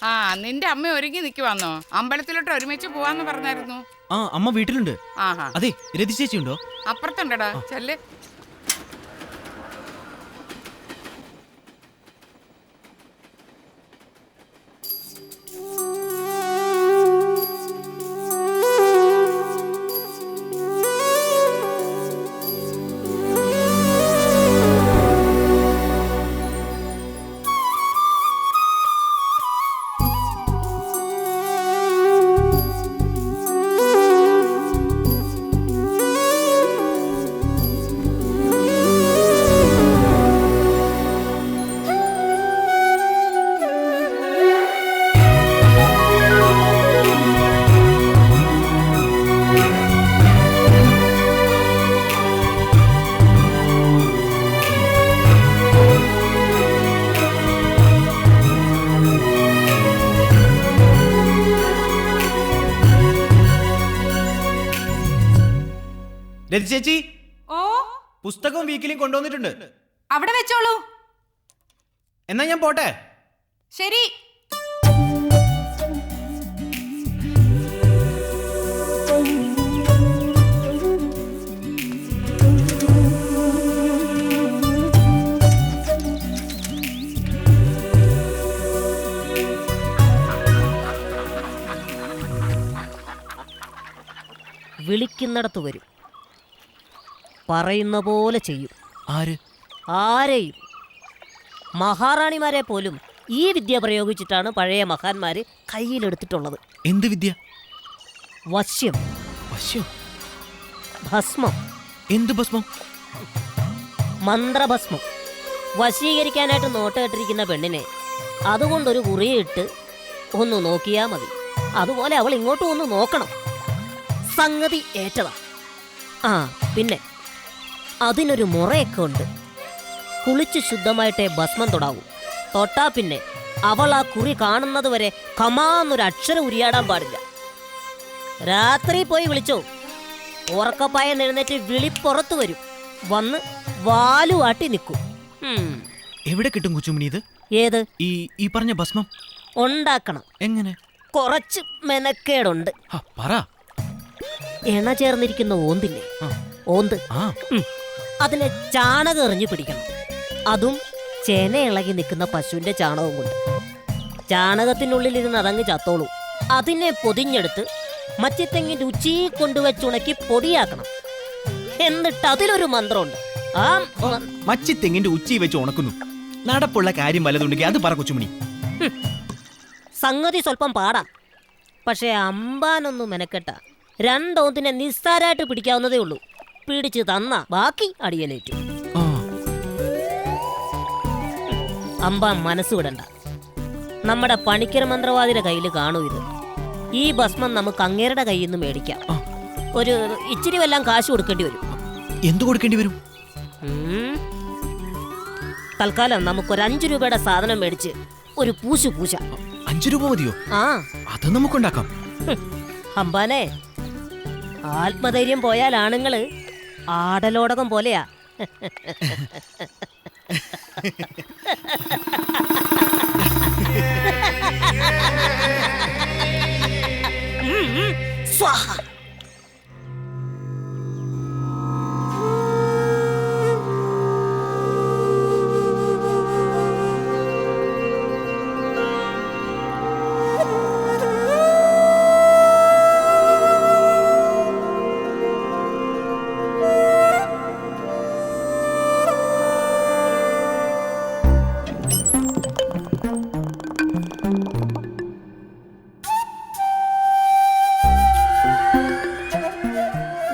ആ നിന്റെ അമ്മ ഒരുങ്ങി നിൽക്കുവാന്നോ? അമ്പലത്തിലോട്ട് ഒരുമിച്ച് പോവാന്ന് പറഞ്ഞായിരുന്നു. ആ അമ്മ വീട്ടിലുണ്ട്. ആഹാ, അതെ, രതി ചേച്ചി ഉണ്ടോ? അപ്പുറത്തുണ്ടടാ, ചെല്ല്. രതി ചേച്ചി, ഓ, പുസ്തകവും വീക്കിലും കൊണ്ടുവന്നിട്ടുണ്ട്. അവിടെ വെച്ചോളൂ. എന്നാ ഞാൻ പോട്ടെ. ശരി. വിളിക്കുന്നിടത്ത് വരും, പറയുന്ന പോലെ ചെയ്യും. ആര്? ആരെയും. മഹാറാണിമാരെ പോലും ഈ വിദ്യ പ്രയോഗിച്ചിട്ടാണ് പഴയ മഹാന്മാര് കയ്യിലെടുത്തിട്ടുള്ളത്. എന്ത് വിദ്യ? വശ്യം. വശ്യം? ഭസ്മം. എന്ത് ഭസ്മം? മന്ത്രഭസ്മം. വശീകരിക്കാനായിട്ട് നോട്ട് കെട്ടിരിക്കുന്ന പെണ്ണിനെ അതുകൊണ്ടൊരു കുറിയിട്ട് ഒന്ന് നോക്കിയാൽ മതി. അതുപോലെ അവൾ ഇങ്ങോട്ടും ഒന്ന് നോക്കണം. സംഗതി ഏറ്റതാ. ആ പിന്നെ അതിനൊരു മുറയൊക്കെ ഉണ്ട്. കുളിച്ച് ശുദ്ധമായിട്ടേ ഭസ്മം തൊടാവൂ. തൊട്ടാ പിന്നെ അവൾ ആ കുറി കാണുന്നത് വരെ കമാന്നൊരു അക്ഷരം ഉരിയാടാൻ പാടില്ല. രാത്രി പോയി വിളിച്ചോ, ഉറക്കപ്പായം എഴുന്നേറ്റ് വിളിപ്പുറത്ത് വരും. വന്ന് വാലുവാട്ടി നിൽക്കും. എവിടെ കിട്ടും കൊച്ചുമണി ഇത്? ഏത്? ഈ പറഞ്ഞ ഭസ്മം ഉണ്ടാക്കണം. എങ്ങനെ? കുറച്ച് മെനക്കേടുണ്ട്. പറ. എണ ചേർന്നിരിക്കുന്ന ഓന്തില്ലേ, ഓന്ത്, അതിനെ ചാണകം എറിഞ്ഞു പിടിക്കണം. അതും ചെന ഇളകി നിൽക്കുന്ന പശുവിന്റെ ചാണകം കൊണ്ട്. ചാണകത്തിനുള്ളിലിരുന്ന് അതങ്ങ് ചത്തോളൂ. അതിനെ പൊതിഞ്ഞെടുത്ത് മച്ചിത്തെങ്ങിന്റെ ഉച്ചി കൊണ്ടുവച്ചുണക്കി പൊടിയാക്കണം. എന്നിട്ട് അതിലൊരു മന്ത്രമുണ്ട്. ആ മച്ചിത്തെങ്ങിന്റെ ഉച്ചി വെച്ച് ഉണക്കുന്നു. നടപ്പുള്ള കാര്യം വല്ലതുണ്ടെങ്കിൽ അത് പറ കൊച്ചുമണി. സംഗതി സ്വല്പം പാടാം, പക്ഷെ അമ്പാനൊന്നും മെനക്കെട്ട. രണ്ടോന്തിനെ നിസ്സാരായിട്ട് പിടിക്കാവുന്നതേ ഉള്ളൂ. പിടിച്ച് തന്ന ബാക്കി അടിയനേറ്റു. അമ്പാൻ മനസ്സ് വിടണ്ട. നമ്മുടെ പണിക്കര മന്ത്രവാദിയുടെ കയ്യിൽ കാണൂ ഇത്. ഈ ഭസ്മം നമുക്ക് അങ്ങേരുടെ കയ്യിൽ നിന്ന് മേടിക്കാം. ഒരു ഇച്ചിരി വല്ലാം കാശ് കൊടുക്കേണ്ടി വരും. എന്തു കൊടുക്കേണ്ടി വരും? തൽക്കാലം നമുക്കൊരു 5 രൂപയുടെ സാധനം മേടിച്ച് ഒരു പൂശ. 5 രൂപ മതിയോ? ആ, അത് നമുക്കുണ്ടാക്കാം. അമ്പാനെ, ആത്മധൈര്യം പോയാൽ ആണുങ്ങള് ആടലോടകം പോലെയാ. സ്വാഹ.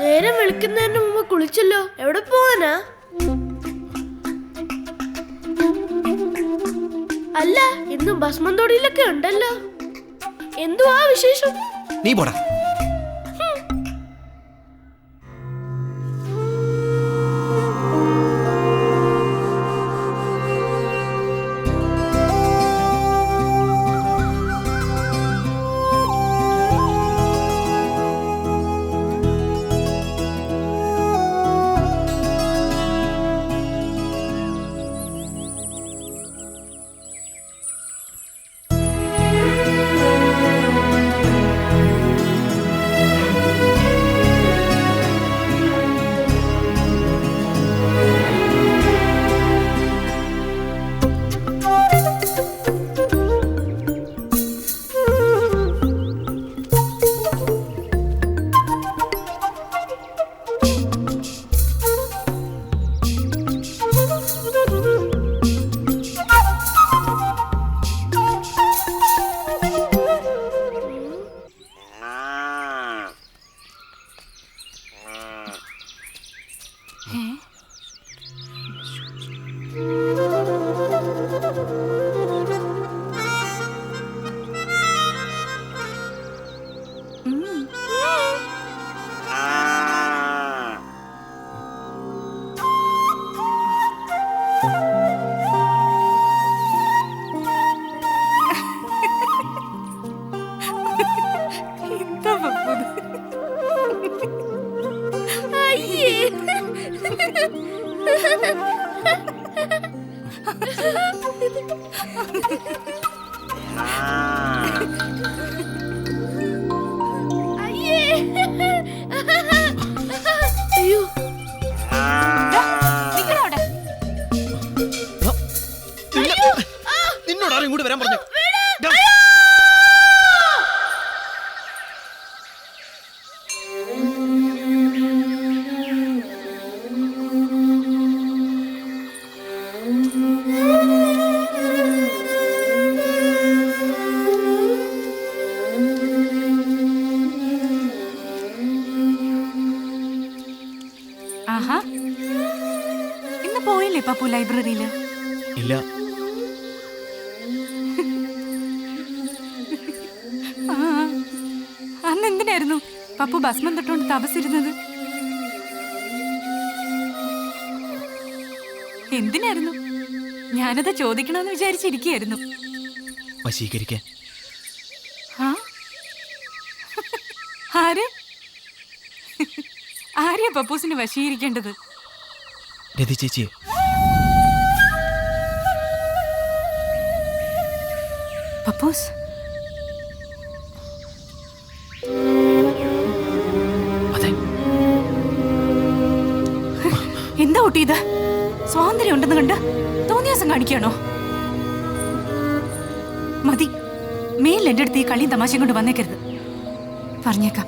നേരം വെളുക്കുന്നതിന് മുമ്പ് കുളിച്ചല്ലോ. എവിടെ പോവാനാ? അല്ല, ഇന്ന് ഭസ്മം തൊടിയിലൊക്കെ ഉണ്ടല്ലോ. എന്തുവാ വിശേഷം? നീ പോടാ. പപ്പു ലൈബ്രറിയില്? ഇല്ല. അന്ന് എന്തിനായിരുന്നു പപ്പു ഭസ്മം തൊട്ടുകൊണ്ട് തപസ്സിരുന്നത്? എന്തിനായിരുന്നു? ഞാനത് ചോദിക്കണമെന്ന് വിചാരിച്ചിരിക്കുകയായിരുന്നു. വശീകരിക്കാൻ. ആ? ആരെയാ പപ്പൂസിനെ വശീകരിക്കേണ്ടത്? രതി ചേച്ചിയെ. പപ്പൂസ്, അതെ. എന്താ ഊട്ടി ഇത്? സ്വാതന്ത്ര്യം ഉണ്ടെന്ന് കണ്ട് തോന്നിയാസം കാണിക്കുകയാണോ? മതി, മേലിൽ എൻ്റെ അടുത്ത് ഈ കളിയും തമാശയും കൊണ്ട് വന്നേക്കരുത്. പറഞ്ഞേക്കാം.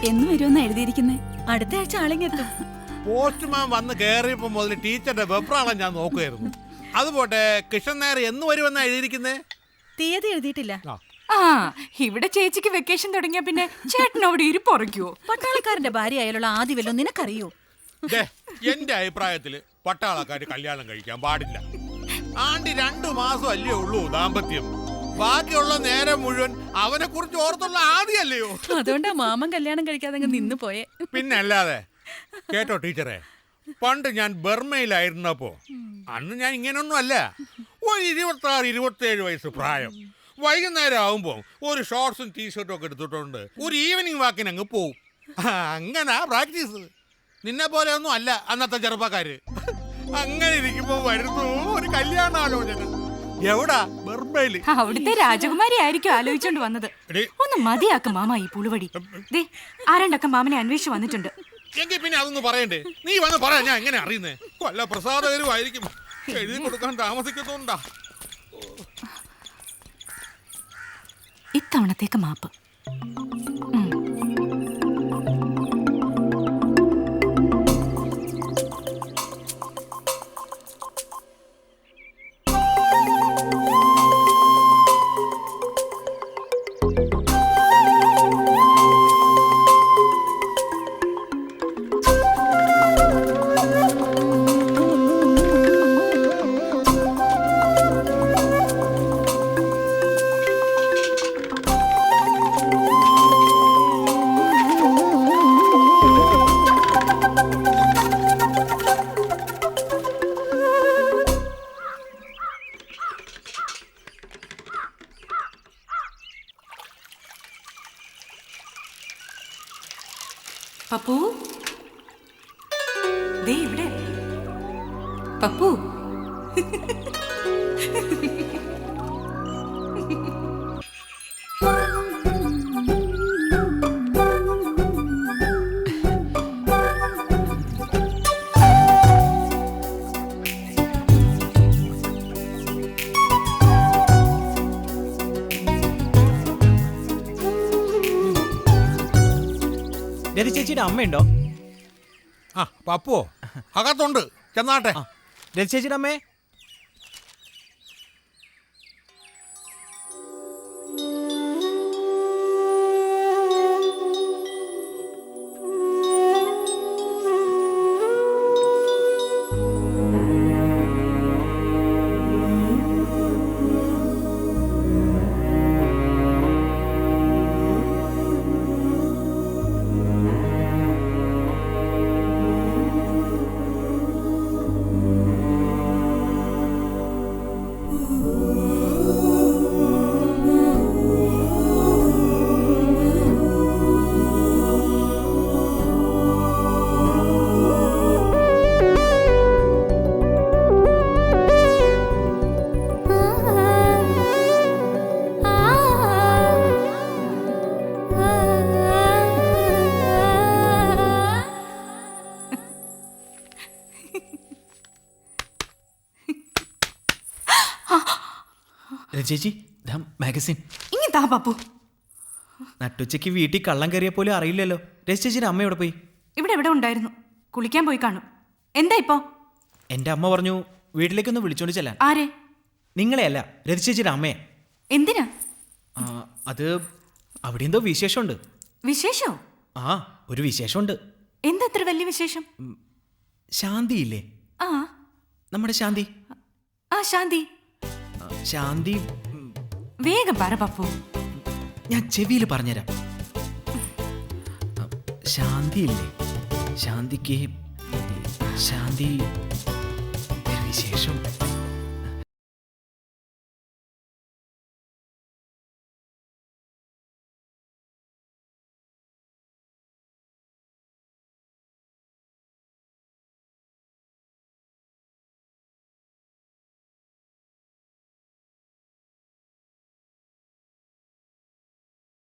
എന്ന് വരുമെന്ന് എഴുതിയിരിക്കുന്നേ? അടുത്ത ആഴ്ച ആളെങ്ങെത്തും. പോസ്റ്റ്മാൻ വന്ന് കയറിയപ്പോ മുതൽ ടീച്ചറുടെ വെപ്രാളം ഞാൻ നോക്കുമായിരുന്നു. അതുപോട്ടെ, കൃഷ്ണൻ നായർ എന്ന് വരുമെന്നാ എഴുതിയിരിക്കുന്നേ? തീയതി എഴുതിയിട്ടില്ല. ആ, ഇവിടെ ചേച്ചിക്ക് വെക്കേഷൻ തുടങ്ങിയ പിന്നെ ചേട്ടനോട് ഇരിപ്പുറയ്ക്കുവോ? പട്ടാളക്കാരന്റെ ഭാര്യ ആയാലുള്ള ആദ്യ വല്ലോ നിനക്കറിയോ? എന്റെ അഭിപ്രായത്തില് പട്ടാളക്കാര് കല്യാണം കഴിക്കാൻ പാടില്ല. ആണ്ടി 2 മാസം അല്ലേ ഉള്ളൂ ദാമ്പത്യം. ബാക്കിയുള്ള നേരം മുഴുവൻ അവനെ കുറിച്ച് ഓർത്തുള്ള ആദ്യമല്ലയോ. അതുകൊണ്ടാ മാമൻ കല്യാണം കഴിക്കാതെ നിന്ന് പോയെ. പിന്നെ അല്ലാതെ. കേട്ടോ ടീച്ചറെ, പണ്ട് ഞാൻ ബർമയിലായിരുന്നപ്പോ അന്ന് ഞാൻ ഇങ്ങനൊന്നും അല്ല. ഒരു 26-27 വയസ്സ് പ്രായം. വൈകുന്നേരം ആവുമ്പോ ഒരു ഷോർട്സും ടീഷർട്ടും ഒക്കെ എടുത്തിട്ടുണ്ട് ഒരു ഈവനിങ് വാക്കിന് അങ്ങ് പോവും. അങ്ങനെ പ്രാക്ടീസ്. നിന്നെ പോലെ ഒന്നും അല്ല അന്നത്തെ ചെറുപ്പക്കാര്. അങ്ങനെ ഇരിക്കുമ്പോ വരുന്നു ഒരു കല്യാണാലോചന. എവിടാ? ബർമയില്. അവിടുത്തെ രാജകുമാരി ആയിരിക്കും ആലോചിച്ചോണ്ട് വന്നത്. ഒന്ന് മതിയാക്കും മാമ ഈ പുളുവടി. ദേ, ആരണ്ടൊക്കെ മാമനെ അന്വേഷിച്ച് വന്നിട്ടുണ്ട്. എങ്കിൽ പിന്നെ അതൊന്ന് പറയണ്ടേ? നീ വന്ന് പറയാ, ഞാൻ എങ്ങനെ അറിയുന്നേ? വല്ല പ്രസാദകരും ആയിരിക്കും എഴുതി കൊടുക്കാൻ താമസിക്കുന്നുണ്ടാ. ഇത്തവണത്തേക്ക് മാപ്പ്. പപ്പു, ദേ ഇവിടെ. പപ്പു, രതി ചേച്ചിയുടെ അമ്മയുണ്ടോ? ആ, പപ്പുവോ? അകത്തുണ്ട്, ചെന്നാട്ടെ. രതി ചേച്ചിയുടെ അമ്മേ. ചേച്ചി, മാഗസിൻ ഇനി താ പപ്പു. നട്ടുച്ചയ്ക്ക് വീട്ടിൽ കള്ളം കയറിയ പോലും അറിയില്ലല്ലോ. രതി ചേച്ചിയുടെ അമ്മ എവിടെ പോയി? ഇവിടെ എവിടെ ഉണ്ടായിരുന്നു. കുളിക്കാൻ പോയി കാണും. എന്താ ഇപ്പോ? എന്റെ അമ്മ പറഞ്ഞു വീട്ടിലേക്കൊന്ന് വിളിച്ചോണ്ട് ചെല്ലാൻ. ആരെ? നിങ്ങളെയല്ല, രതിച്ചേച്ചിയുടെ അമ്മയെ. എന്തിനാ? ആ, അത് അവിടെ എന്തോ വിശേഷമുണ്ട്. വിശേഷോ? ആ, ഒരു വിശേഷമുണ്ട്. എന്താ ഇത്ര വലിയ വിശേഷം? ശാന്തിയില്ലേ, ആ നമ്മുടെ ശാന്തി. ആ ശാന്തി. ശാന്തി. വേഗം പറ പപ്പു. ഞാൻ ചെവിയിൽ പറഞ്ഞുതരാം. ശാന്തിയില്ലേ, ശാന്തിക്ക് ശാന്തി ഒരു വിശേഷം.